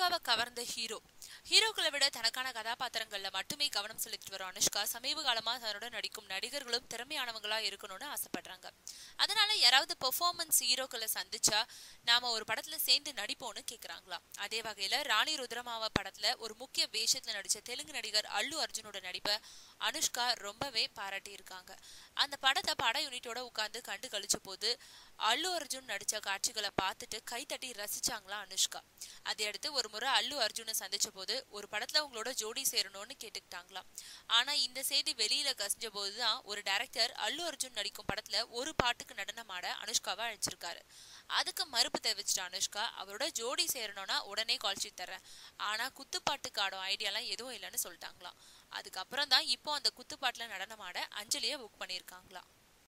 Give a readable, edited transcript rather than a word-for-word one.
அனுஷ்காவை கவர்ந்த ஹீரோக்களை விட தனக்கான கதாபாத்திரங்கள்ல மட்டுமே கவனம் செலுத்திட்டு வரும் அனுஷ்கா சமீப காலமா தன்னோட நடிக்கும் நடிகர்களும் திறமையானவங்களா இருக்கணும்னு ஆசைப்படுறாங்க. அதனால யாராவது பெர்ஃபார்மன்ஸ் ஹீரோக்களை சந்திச்சா நாம ஒரு படத்துல சேர்ந்து நடிப்போம்னு கேக்குறாங்களாம். அதே வகையில ராணி ருத்ரமாவா படத்துல ஒரு முக்கிய வேஷத்துல நடிச்ச தெலுங்கு நடிகர் அல்லு அர்ஜுனோட நடிப்பை அனுஷ்கா ரொம்பவே பாராட்டி இருக்காங்க. அந்த படத்தை பட யூனிட்டோட உட்கார்ந்து கண்டு கழிச்ச போது அல்லு அர்ஜுன் நடிச்ச காட்சிகளை பார்த்துட்டு கைத்தட்டி ரசிச்சாங்களா அனுஷ்கா. அதையடுத்து ஒரு முறை அல்லு அர்ஜுனை சந்திச்ச போது ஒரு படத்துல உங்களோட ஜோடி சேரணும்னு கேட்டுக்கிட்டாங்களாம். ஆனா இந்த செய்தி வெளியில கசிஞ்ச போதுதான் ஒரு டைரக்டர் அல்லு அர்ஜுன் நடிக்கும் படத்துல ஒரு பாட்டுக்கு நடனமாட அனுஷ்காவை அழைச்சிருக்காரு. அதுக்கு மறுப்பு தெரிவிச்சிட்ட அனுஷ்கா அவரோட ஜோடி சேரணும்னா உடனே கால் ஷீட் தர்றேன், ஆனா குத்துப்பாட்டுக்கு ஆடும் ஐடியாலாம் எதுவும் இல்லைன்னு சொல்லிட்டாங்களாம். அதுக்கப்புறம் தான் இப்போ அந்த குத்துப்பாட்டுல நடனமாட அஞ்சலியை புக் பண்ணியிருக்காங்களாம்.